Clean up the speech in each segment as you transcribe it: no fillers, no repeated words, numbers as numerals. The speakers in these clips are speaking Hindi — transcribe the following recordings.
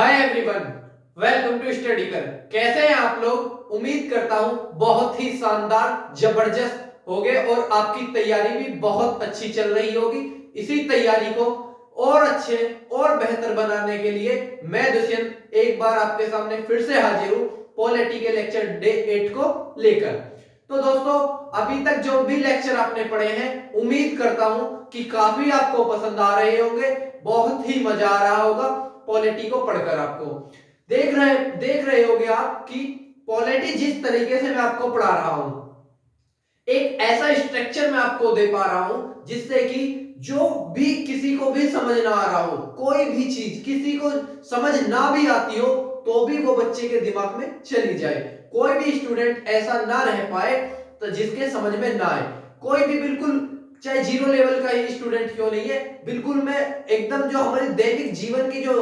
Hi everyone, welcome to study कर। कैसे हैं आप लोग? उम्मीद करता हूं बहुत ही शानदार जबरदस्त होगे और आपकी तैयारी भी बहुत अच्छी चल रही होगी। इसी तैयारी को और अच्छे और बेहतर बनाने के लिए मैं दुष्यंत एक बार आपके सामने फिर से हाजिर हूं पॉलिटी के लेक्चर डे 8 को लेकर। तो दोस्तों, अभी तक जो भी लेक्चर आपने पढ़े हैं उम्मीद करता हूं कि काफी आपको पसंद आ रहे होंगे, बहुत ही मजा आ रहा होगा पॉलिटी को पढ़कर। आपको देख रहे होंगे आप कि पॉलिटी जिस तरीके से मैं आपको पढ़ा रहा हूं, एक ऐसा स्ट्रक्चर मैं आपको दे पा रहा हूं जिससे कि जो भी किसी को भी समझ ना आ रहा हो, कोई भी चीज किसी को समझ ना भी आती हो तो भी वो बच्चे के दिमाग में चली जाए। कोई भी स्टूडेंट ऐसा ना रह पाए तो जिसके समझ में ना आए। कोई भी बिल्कुल, चाहे जीरो लेवल का ही स्टूडेंट क्यों नहीं है, बिल्कुल मैं एकदम जो हमारे दैनिक जीवन की जो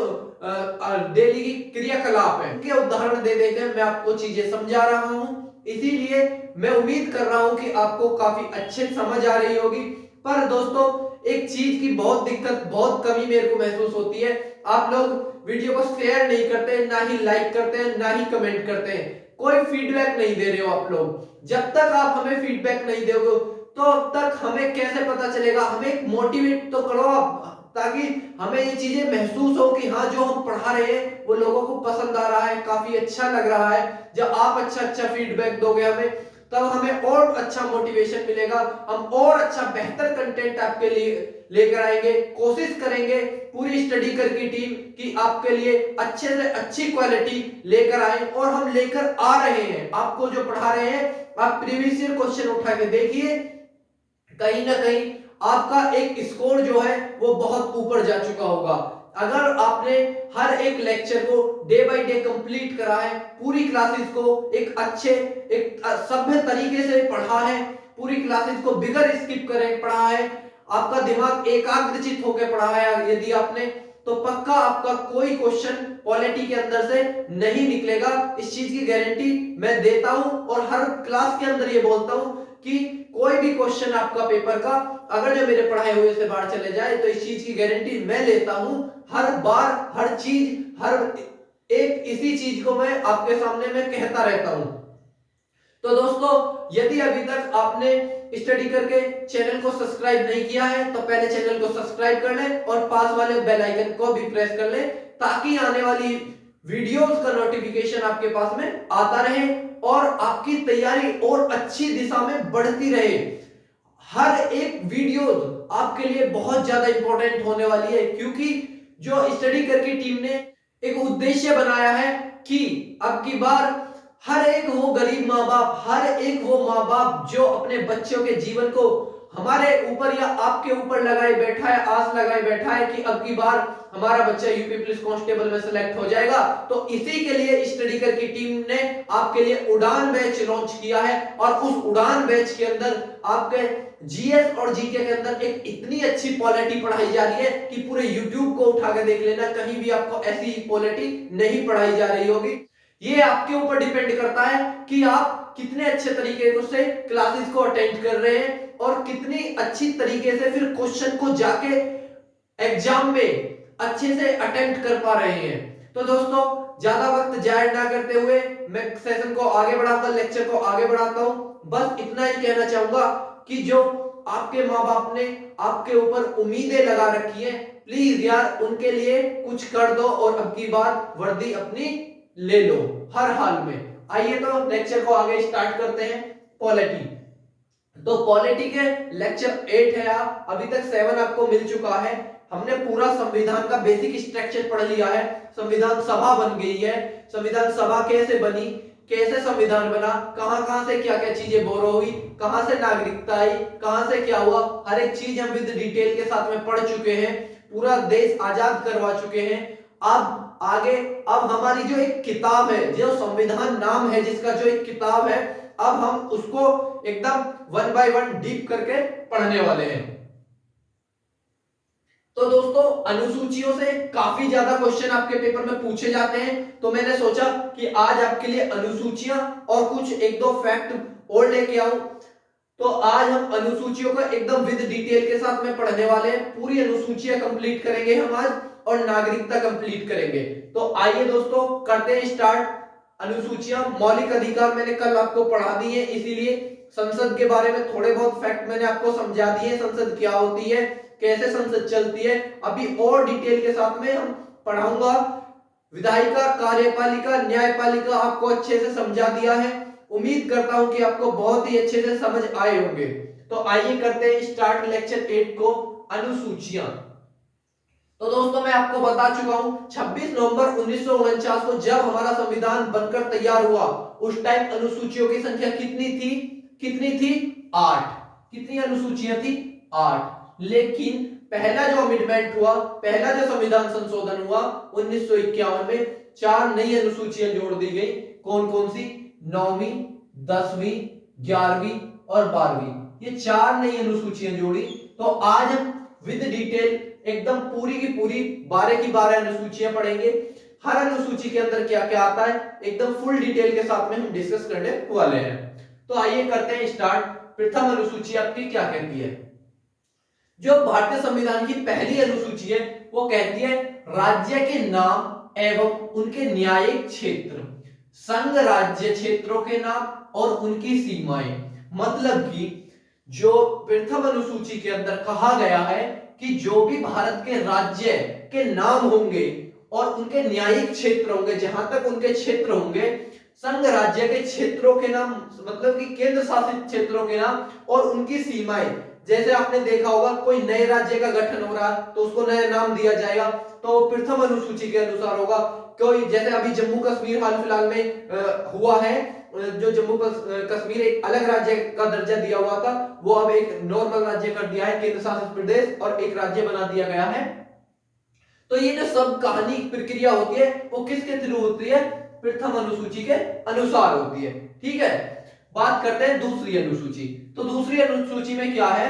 डेली की क्रियाकलाप है उनके उदाहरण दे देकर मैं आपको चीजें समझा रहा हूं। इसीलिए मैं उम्मीद कर रहा हूं कि आपको काफी अच्छे समझ आ रही होगी। पर दोस्तों, एक चीज की बहुत दिक्कत, बहुत कमी मेरे को महसूस होती है। आप लोग वीडियो को शेयर नहीं करते, ना ही लाइक करते हैं, ना ही कमेंट करते हैं। कोई फीडबैक नहीं दे रहे हो आप लोग। जब तक आप हमें फीडबैक नहीं दोगे तो अब तक हमें कैसे पता चलेगा? हमें मोटिवेट तो करो आप, ताकि हमें ये चीजें महसूस हो कि हाँ, जो हम पढ़ा रहे हैं वो लोगों को पसंद आ रहा है, काफी अच्छा लग रहा है। जब आप अच्छा फीडबैक दोगे हमें, तब हमें और अच्छा मोटिवेशन मिलेगा। हम और अच्छा बेहतर कंटेंट आपके लिए लेकर आएंगे। कोशिश करेंगे पूरी स्टडी कर की टीम कि आपके लिए अच्छे से अच्छी क्वालिटी लेकर आए, और हम लेकर आ रहे हैं। आपको जो पढ़ा रहे हैं, आप प्रीवियस ईयर क्वेश्चन उठा के देखिए, कहीं ना कहीं आपका एक स्कोर जो है वो बहुत ऊपर जा चुका होगा। अगर आपने हर एक लेक्चर को डे बाय डे कंप्लीट करा है, पूरी क्लासेस को एक अच्छे, एक सभ्य तरीके से पढ़ा है, पूरी क्लासेस को बिगर स्किप करे पढ़ा है, आपका दिमाग एकाग्रचित होकर पढ़ा है यदि आपने, तो पक्का आपका कोई क्वेश्चन पॉलिटी के अंदर से नहीं निकलेगा। इस चीज की गारंटी मैं देता हूं और हर क्लास के अंदर ये बोलता हूं कि कोई भी क्वेश्चन आपका पेपर का अगर जो मेरे पढ़ाए हुए से बाहर चले जाए तो इस चीज की गारंटी मैं लेता हूं। हर बार हर चीज, हर एक इसी चीज को मैं आपके सामने में कहता रहता हूं। तो दोस्तों, यदि अभी तक आपने स्टडी करके चैनल को सब्सक्राइब नहीं किया है तो पहले चैनल को सब्सक्राइब कर लें और पास वाले बेल आइकन को भी प्रेस कर लें, ताकि आने वाली वीडियोस का नोटिफिकेशन आपके पास में आता रहे और आपकी तैयारी और अच्छी दिशा में बढ़ती रहे। हर एक वीडियो आपके लिए बहुत ज्यादा इंपॉर्टेंट होने वाली है, क्योंकि जो स्टडी करके टीम ने एक उद्देश्य बनाया है कि अब की बार हर एक वो गरीब माँ बाप, हर एक वो माँ बाप जो अपने बच्चों के जीवन को हमारे ऊपर या आपके ऊपर लगाए बैठा है, आस लगाए बैठा है कि अब की बार हमारा बच्चा यूपी पुलिस कांस्टेबल में सिलेक्ट हो जाएगा, तो इसी के लिए स्टडी कर की टीम ने आपके लिए उड़ान बैच लॉन्च किया है। और उस उड़ान बैच के अंदर आपके जीएस और जीके के अंदर एक इतनी अच्छी पॉलिटी पढ़ाई जा रही है कि पूरे यूट्यूब को उठा के देख लेना, कहीं भी आपको ऐसी पॉलिटी नहीं पढ़ाई जा रही होगी। ये आपके ऊपर डिपेंड करता है कि आप कितने अच्छे तरीके से क्लासेस को अटेंड कर रहे हैं और कितनी अच्छी तरीके से फिर क्वेश्चन को जाके एग्जाम में अच्छे से अटेम्प्ट कर पा रहे हैं। तो दोस्तों, ज्यादा वक्त जाया ना करते हुए मैं सेशन को आगे बढ़ाता, लेक्चर को आगे बढ़ाता हूं। बस इतना ही कहना चाहूंगा कि जो आपके माँ बाप ने आपके ऊपर उम्मीदें लगा रखी है, प्लीज यार उनके लिए कुछ कर दो और अब की बार वर्दी अपनी ले लो हर हाल में। आइए तो लेक्चर को आगे स्टार्ट करते हैं। पॉलिटी, तो पॉलिटी के लेक्चर 8 है। अभी तक 7 आपको मिल चुका है। हमने पूरा संविधान का बेसिक स्ट्रक्चर पढ़ लिया है। संविधान सभा बन गई है। संविधान सभा कैसे बनी, कैसे संविधान बना, कहां से क्या क्या चीजें बोरो हुई, कहां से नागरिकता आई, कहां से क्या हुआ, हर एक चीज हम विद डिटेल के साथ में पढ़ चुके हैं। पूरा देश आजाद करवा चुके हैं। अब आगे, अब हमारी जो एक किताब है, जो संविधान नाम है जिसका, जो एक किताब है, अब हम उसको एकदम 1 बाय 1 डीप करके पढ़ने वाले हैं। तो दोस्तों, अनुसूचियों से काफी ज्यादा क्वेश्चन आपके पेपर में पूछे जाते हैं, तो मैंने सोचा कि आज आपके लिए अनुसूचियां और कुछ एक दो फैक्ट और लेके आऊं। तो आज हम अनुसूचियों को एकदम विद डिटेल के साथ में पढ़ने वाले हैं। पूरी अनुसूचियां कंप्लीट करेंगे हम आज, और नागरिकता कंप्लीट करेंगे। तो आइए दोस्तों करते हैं स्टार्ट। अनुसूचियां मौलिक अधिकार मैंने कल आपको पढ़ा दी है, इसीलिए संसद के बारे में थोड़े बहुत फैक्ट मैंने आपको समझा दिए। संसद क्या होती है, कैसे संसद चलती है, अभी और डिटेल के साथ में हम पढ़ाऊंगा। विधायिका, कार्यपालिका, न्यायपालिका आपको अच्छे से समझा दिया है। उम्मीद करता हूं कि आपको बहुत ही अच्छे से समझ आए होंगे। तो आइए करते हैं स्टार्ट लेक्चर 8 को, अनुसूचियां। तो दोस्तों मैं आपको बता चुका हूं 26 नवंबर 1949 को जब हमारा संविधान बनकर तैयार हुआ, उस टाइम अनुसूचियों की संख्या कितनी थी? कितनी थी? 8। कितनी अनुसूचियां थी? 8। लेकिन पहला जो अमेंडमेंट हुआ, पहला जो संविधान संशोधन हुआ 1951 में, 4 नई अनुसूचियां जोड़ दी गई। कौन कौन सी? 9वीं, 10वीं, 11वीं और 12वीं, ये 4 नई अनुसूचियां जोड़ी। तो आज हम विद डिटेल एकदम पूरी की पूरी 12 की 12 अनुसूचियां पढ़ेंगे। हर अनुसूची के अंदर क्या क्या आता है एकदम फुल डिटेल के साथ में हम डिस्कस करने वाले हैं। तो आइए करते हैं स्टार्ट। प्रथम अनुसूची आपकी क्या कहती है? जो भारतीय संविधान की पहली अनुसूची है वो कहती है राज्य के नाम एवं उनके न्यायिक क्षेत्र, संघ राज्य क्षेत्रों के नाम और उनकी सीमाएं। मतलब कि जो प्रथम अनुसूची के अंदर कहा गया है कि जो भी भारत के राज्य के नाम होंगे और उनके न्यायिक क्षेत्र होंगे, जहां तक उनके क्षेत्र होंगे, संघ राज्य के क्षेत्रों के नाम मतलब कि केंद्र शासित क्षेत्रों के नाम और उनकी सीमाएं। जैसे आपने देखा होगा कोई नए राज्य का गठन हो रहा तो उसको नया नाम दिया जाएगा, तो प्रथम अनुसूची के अनुसार होगा। कोई जैसे अभी जम्मू कश्मीर हाल फिलहाल में हुआ है, जो जम्मू कश्मीर एक अलग राज्य का दर्जा दिया हुआ था, वो अब एक नॉर्मल राज्य कर दिया है, केंद्र शासित प्रदेश, और एक राज्य बना दिया गया है। तो ये जो सब कहानी प्रक्रिया होती है वो किसके थ्रू होती है? प्रथम अनुसूची के अनुसार होती है। ठीक है, बात करते हैं दूसरी अनुसूची। तो दूसरी अनुसूची में क्या है?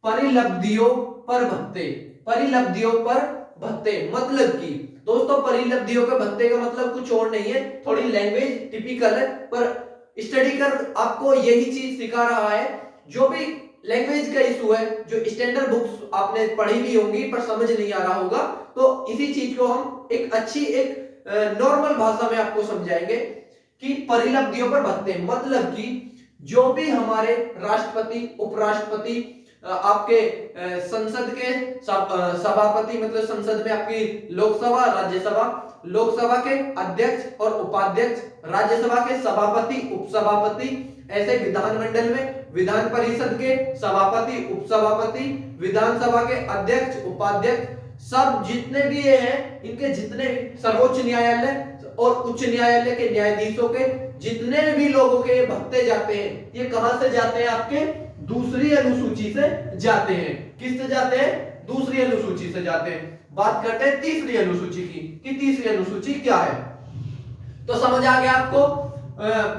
परिलब्धियों पर भत्ते। परिलब्धियों पर भत्ते मतलब कि दोस्तों परिलब्धियों के भत्ते का मतलब कुछ और नहीं है, थोड़ी लैंग्वेज टिपिकल है, पर स्टडी कर आपको यही चीज सिखा रहा है। जो भी लैंग्वेज का इशू है, जो स्टैंडर्ड बुक्स आपने पढ़ी भी होंगी पर समझ नहीं आ रहा होगा, तो इसी चीज को हम एक अच्छी एक नॉर्मल भाषा में आपको समझाएंगे कि परिलब्धियों पर भत्ते मतलब कि जो भी हमारे राष्ट्रपति, उपराष्ट्रपति, आपके संसद के सभापति, मतलब संसद में आपकी लोकसभा, राज्यसभा, लोकसभा के अध्यक्ष और उपाध्यक्ष, राज्यसभा के सभापति, उपसभापति, ऐसे विधानमंडल में विधान परिषद के सभापति, उपसभापति, विधानसभा के अध्यक्ष, उपाध्यक्ष, सब जितने भी ये हैं, इनके जितने सर्वोच्च न्यायालय और उच्च न्यायालय के न्यायाधीशों के जितने भी लोगों के भत्ते जाते हैं, ये कहां से जाते हैं? आपके दूसरी अनुसूची से जाते हैं। किससे जाते हैं? दूसरी अनुसूची से जाते हैं। बात करते हैं तीसरी अनुसूची की कि तीसरी अनुसूची क्या है। तो समझ आ गया आपको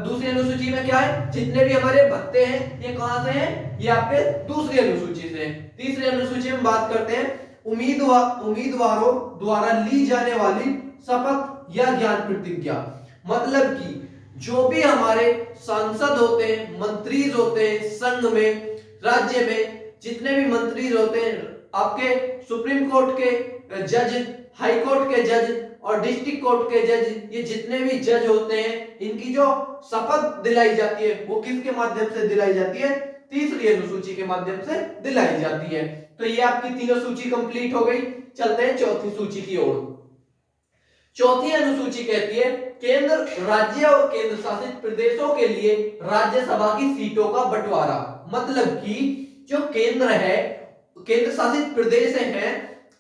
दूसरी अनुसूची में क्या है? जितने भी हमारे भत्ते हैं ये कहां से हैं? ये आपके दूसरी अनुसूची से। तीसरी अनुसूची में बात करते हैं उम्मीदवारों द्वारा ली जाने वाली शपथ या ज्ञान प्रतिज्ञा। मतलब कि जो भी हमारे सांसद होते हैं, मंत्री होते हैं, संघ में, राज्य में जितने भी मंत्री होते हैं, आपके सुप्रीम कोर्ट के जज, हाई कोर्ट के जज और डिस्ट्रिक्ट कोर्ट के जज, ये जितने भी जज होते हैं, इनकी जो शपथ दिलाई जाती है वो किसके माध्यम से दिलाई जाती है? तीसरी अनुसूची के माध्यम से दिलाई जाती है। तो ये आपकी तीनों सूची कंप्लीट हो गई। चलते हैं चौथी सूची की ओर। चौथी अनुसूची कहती है केंद्र, राज्य और केंद्र शासित प्रदेशों के लिए राज्यसभा की सीटों का बंटवारा। मतलब कि जो केंद्र है, केंद्र शासित प्रदेश हैं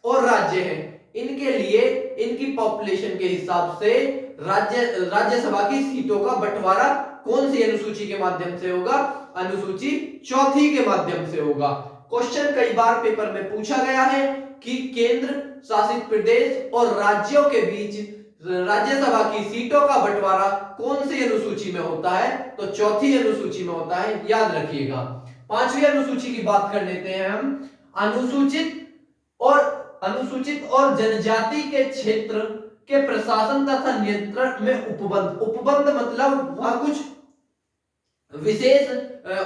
और राज्य हैं, इनके लिए इनकी पॉपुलेशन के हिसाब से राज्यसभा की सीटों का बंटवारा कौन सी अनुसूची के माध्यम से होगा? अनुसूची चौथी के माध्यम से होगा। क्वेश्चन कई बार पेपर में पूछा गया है कि केंद्र शासित प्रदेश और राज्यों के बीच राज्यसभा की सीटों का बंटवारा कौन सी अनुसूची में होता है? तो चौथी अनुसूची में होता है, याद रखिएगा। पांचवी अनुसूची की बात कर लेते हैं हम। अनुसूचित और जनजाति के क्षेत्र के प्रशासन तथा नियंत्रण में उपबंध। उपबंध मतलब वहां कुछ विशेष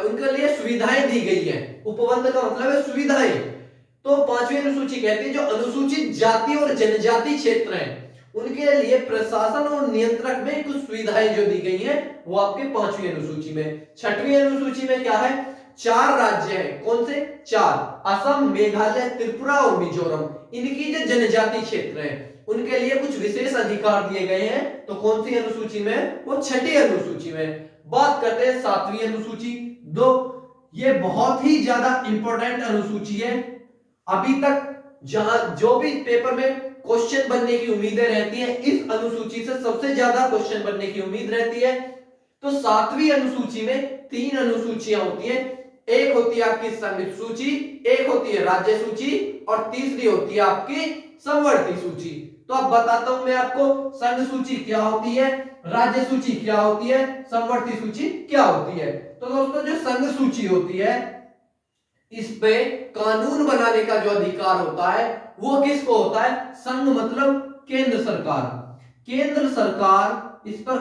उनके लिए सुविधाएं दी गई है। उपबंध का मतलब है सुविधाएं। तो पांचवी अनुसूची कहती है जो अनुसूचित जाति और जनजाति क्षेत्र हैं उनके लिए प्रशासन और नियंत्रक में कुछ सुविधाएं जो दी गई हैं वो आपके पांचवी अनुसूची में। छठवीं अनुसूची में क्या है, 4 राज्य हैं, कौन से 4, असम, मेघालय, त्रिपुरा और मिजोरम। इनकी जो जनजाति क्षेत्र हैं उनके लिए कुछ विशेष अधिकार दिए गए हैं। तो कौन सी अनुसूची में, वो छठी अनुसूची में। बात करते हैं 7वीं अनुसूची। ये बहुत ही ज्यादा इंपॉर्टेंट अनुसूची है। अभी तक जहां जो भी पेपर में क्वेश्चन बनने की उम्मीदें रहती हैं इस अनुसूची से सबसे ज्यादा क्वेश्चन बनने की उम्मीद रहती है। तो 7वीं अनुसूची में 3 अनुसूचियां होती हैं। एक होती है आपकी संघ सूची, एक होती है राज्य सूची और तीसरी होती है आपकी समवर्ती सूची। तो अब बताता हूं मैं आपको संघ सूची क्या होती है, राज्य सूची क्या होती है, समवर्ती सूची क्या होती है। तो दोस्तों जो संघ सूची होती है इस पे कानून बनाने का जो अधिकार होता है वो किसको होता है, संघ मतलब केंद्र सरकार। केंद्र सरकार इस पर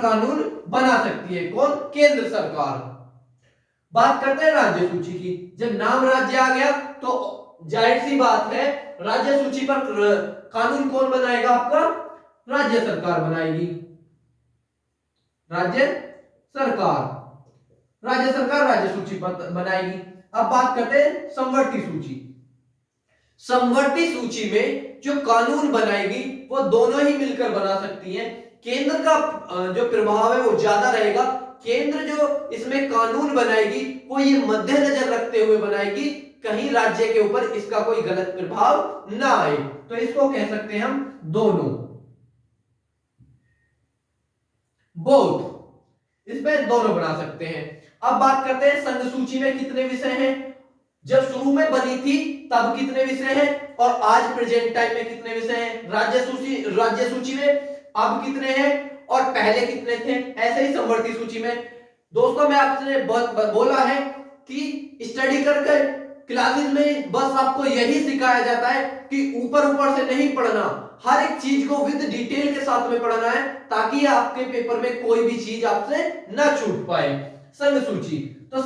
कानून बना सकती है। कौन, केंद्र सरकार। बात करते हैं राज्य सूची की। जब नाम राज्य आ गया तो जाहिर सी बात है राज्य सूची पर कानून कौन बनाएगा, आपका राज्य सरकार बनाएगी। राज्य सरकार राज्य सूची बनाएगी। अब बात करते हैं समवर्ती सूची। समवर्ती सूची में जो कानून बनाएगी वो दोनों ही मिलकर बना सकती हैं। केंद्र का जो प्रभाव है वो ज्यादा रहेगा। केंद्र जो इसमें कानून बनाएगी वो ये मद्देनजर रखते हुए बनाएगी कहीं राज्य के ऊपर इसका कोई गलत प्रभाव ना आए। तो इसको कह सकते हैं हम दोनों, बोथ, इसमें दोनों बना सकते हैं। अब बात करते हैं संघ सूची में कितने विषय हैं। जब शुरू में बनी थी तब कितने विषय हैं और आज प्रेजेंट टाइम में कितने विषय हैं। राज्य सूची में अब कितने हैं और पहले कितने थे। ऐसे ही समवर्ती सूची में। दोस्तों मैं आपसे बोला है कि स्टडी करके क्लासेस में बस आपको यही सिखाया जाता है कि ऊपर से नहीं पढ़ना, हर एक चीज को विद डिटेल के साथ में पढ़ना है ताकि आपके पेपर में कोई भी चीज आपसे ना छूट पाए। संघ सूची, तो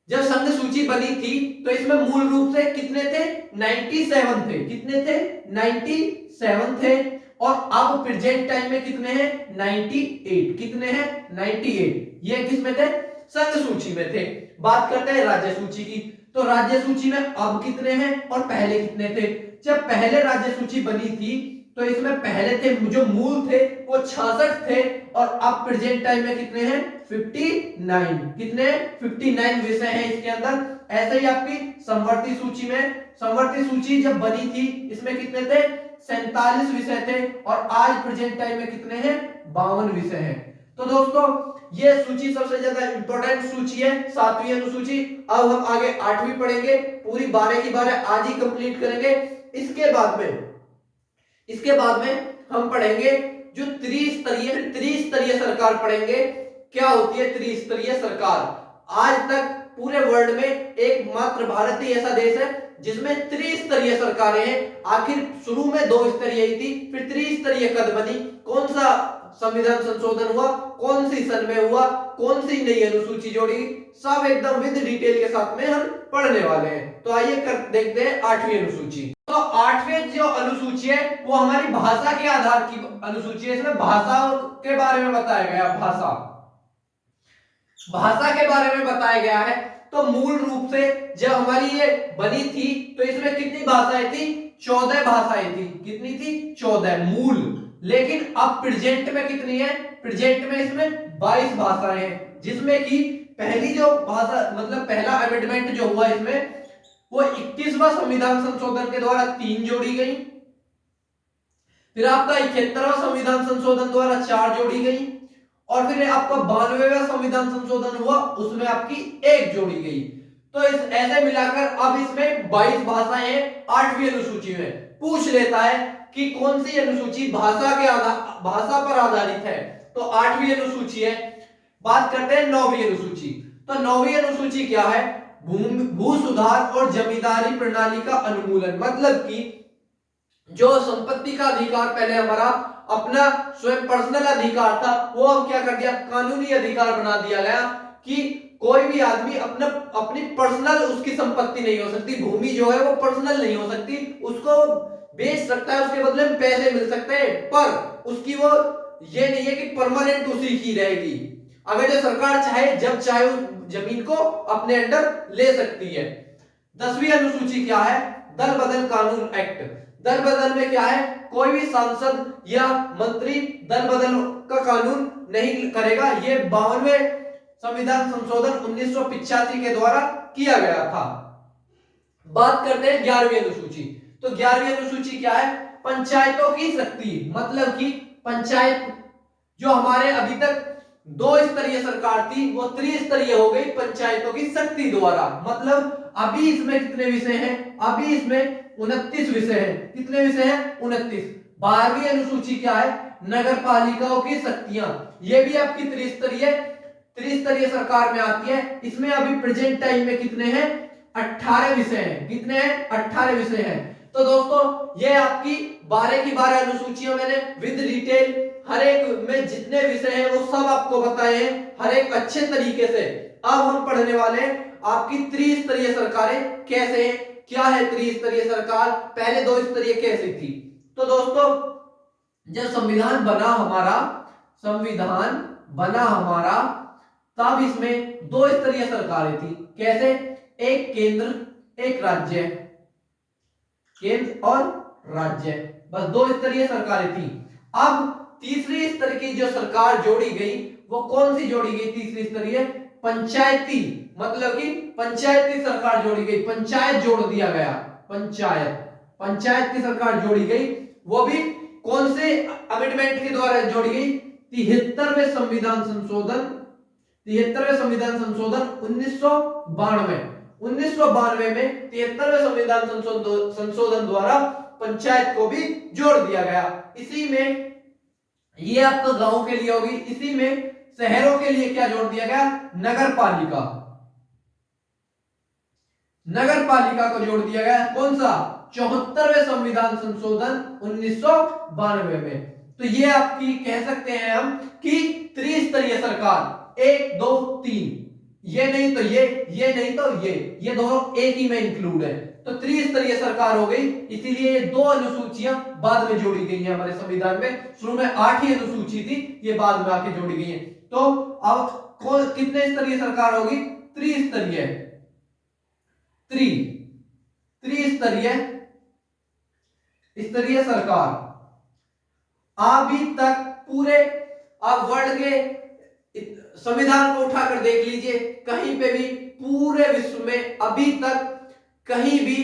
जब संघ सूची बनी थी तो इसमें मूल रूप से कितने थे, 97 थे। कितने थे, 97 थे। और अब प्रेजेंट टाइम में कितने हैं, 98। कितने हैं, 98। ये किसमें थे, संघ सूची में थे। बात करते हैं राज्य सूची की। तो राज्य सूची में अब कितने हैं और पहले कितने थे। जब पहले राज्य सूची बनी थी तो इसमें पहले थे जो मूल थे वो 66 थे और अब प्रेजेंट टाइम में कितने हैं, 59। कितने, 59 विषय हैं इसके अंदर। ऐसे ही आपकी समवर्ती सूची में, समवर्ती सूची जब बनी थी इसमें कितने थे, 47 विषय थे और आज प्रेजेंट टाइम में कितने हैं, 52 विषय हैं। तो दोस्तों ये सूची सबसे ज्यादा इंपॉर्टेंट सूची है, 7वीं अनुसूची। अब हम आगे 8वीं पढ़ेंगे, पूरी 12 की 12 आज ही कंप्लीट करेंगे। इसके बाद में हम पढ़ेंगे जो त्रिस्तरीय सरकार पढ़ेंगे। क्या होती है त्रिस्तरीय सरकार। आज तक पूरे वर्ल्ड में एकमात्र भारत ही ऐसा देश है जिसमें त्रिस्तरीय सरकारें हैं। आखिर शुरू में 2 स्तरीय ही थी, फिर त्रिस्तरीय कद बनी। कौन सा संविधान संशोधन हुआ, कौन सी सन में हुआ, कौन सी नई अनुसूची जोड़ी, सब एकदम विद डिटेल के साथ में हम पढ़ने वाले हैं। तो आइए देखते हैं 8वीं अनुसूची। तो 8वीं जो अनुसूची है वो हमारी भाषा के आधार की अनुसूची है। इसमें भाषा के बारे में बताया गया, भाषा के बारे में बताया गया है। तो मूल रूप से जब हमारी ये बनी थी तो इसमें कितनी भाषाएं थी, 14 भाषाएं थी। कितनी थी, 14 मूल। लेकिन अब प्रेजेंट में कितनी है, प्रेजेंट में इसमें 22 भाषाएं हैं। जिसमें कि पहली जो भाषा मतलब पहला अमेंडमेंट जो हुआ इसमें वो 21वां संविधान संशोधन के द्वारा 3 जोड़ी गई। फिर आपका 71वां संविधान संशोधन द्वारा 4 जोड़ी गई और फिर आपका 92वां संविधान संशोधन हुआ उसमें आपकी 1 जोड़ी गई। तो इस ऐसे मिलाकर अब इसमें 22 भाषाएं हैं 8वीं अनुसूची में। पूछ लेता है कि कौन सी अनुसूची भाषा पर आधारित है, तो 8वीं अनुसूची है। बात करते हैं 9वीं अनुसूची। तो 9वीं अनुसूची क्या है, भू सुधार और जमींदारी प्रणाली का अनुमूलन। मतलब कि जो संपत्ति का अधिकार पहले हमारा अपना स्वयं पर्सनल अधिकार था वो अब क्या कर दिया, कानूनी अधिकार बना दिया गया कि कोई भी आदमी अपना अपनी पर्सनल उसकी संपत्ति नहीं हो सकती, भूमि जो है वो पर्सनल नहीं हो सकती, उसको बेच सकता है, उसके बदले में पैसे मिल सकते हैं, पर उसकी वो ये नहीं है कि परमानेंट उसी की रहेगी। अगर जो सरकार चाहे जब चाहे उस जमीन को अपने अंडर ले सकती है। 10वीं अनुसूची क्या है? दल बदल कानून एक्ट। दल बदल में क्या है? कोई भी सांसद या मंत्री दल बदल का कानून नहीं करेगा। ये 52वें संविधान संशोधन 1985 के द्वारा किया गया था। बात करते हैं 11वीं अनुसूची। तो 11वीं अनुसूची क्या है? पंचायतों की शक्ति, मतलब कि पंचायत जो हमारे अभी तक 2 स्तरीय सरकार थी वो त्रिस्तरीय हो गई पंचायतों की शक्ति द्वारा। मतलब अभी इसमें कितने विषय हैं? अभी इसमें 29 विषय हैं। कितने विषय हैं? 29। 12वीं अनुसूची क्या है? नगर पालिकाओं की शक्तियां। ये भी आपकी त्रिस्तरीय सरकार में आती है। इसमें अभी प्रेजेंट टाइम में कितने हैं? 18 विषय हैं। कितने हैं? 18 विषय हैं। तो दोस्तों ये आपकी 12 की 12 अनुसूचियां मैंने विद डिटेल हर एक में जितने विषय हैं वो सब आपको बताए हैं हर एक अच्छे तरीके से। अब हम पढ़ने वाले हैं आपकी त्रिस्तरीय सरकारें कैसे हैं, क्या है त्रिस्तरीय सरकार, पहले 2 स्तरीय कैसी थी। तो दोस्तों जब संविधान बना हमारा तब इसमें 2 स्तरीय सरकारें थी। कैसे? एक केंद्र, एक राज्य, केंद्र और राज्य, बस 2 स्तरीय सरकारें थी। अब तीसरी स्तर की जो सरकार जोड़ी गई वो कौन सी जोड़ी गई? तीसरी स्तरीय पंचायती, मतलब कि पंचायती सरकार जोड़ी गई, पंचायत जोड़ दिया गया, पंचायत की सरकार जोड़ी गई। वो भी कौन से अमेंडमेंट के द्वारा जोड़ी गई? 73वें संविधान संशोधन 1992 में 73वें संविधान संशोधन द्वारा पंचायत को भी जोड़ दिया गया। इसी में ये आपको गांव के लिए होगी, इसी में शहरों के लिए क्या जोड़ दिया गया? नगर पालिका को जोड़ दिया गया। कौन सा? 74वें संविधान संशोधन 1992 में। तो ये आपकी कह सकते हैं हम कि त्रिस्तरीय सरकार, 1 2 3, ये नहीं तो ये नहीं तो ये दोनों एक ही में इंक्लूड है, तो त्रिस्तरीय सरकार हो गई। इसीलिए ये 2 अनुसूचियां बाद में जोड़ी गई हैं हमारे संविधान में। शुरू में 8 ही अनुसूची थी, ये बाद में आके जोड़ी गई है। तो अब कितने स्तरीय सरकार होगी? त्रिस्तरीय सरकार। अभी तक पूरे आप वर्ल्ड के संविधान को उठाकर देख लीजिए, कहीं पे भी पूरे विश्व में अभी तक कहीं भी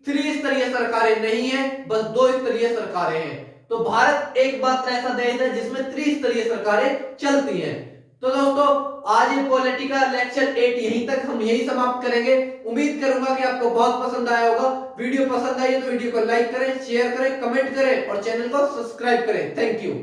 त्रिस्तरीय सरकारें नहीं है, बस 2 स्तरीय सरकारें हैं। तो भारत एकमात्र ऐसा देश है जिसमें त्रिस्तरीय सरकारें चलती हैं। तो दोस्तों आज ये पॉलिटिकल लेक्चर 8 यहीं तक हम यही समाप्त करेंगे। उम्मीद करूंगा कि आपको बहुत पसंद आया होगा। वीडियो पसंद आई तो वीडियो को लाइक करें, शेयर करें, कमेंट करें और चैनल को सब्सक्राइब करें। Thank you.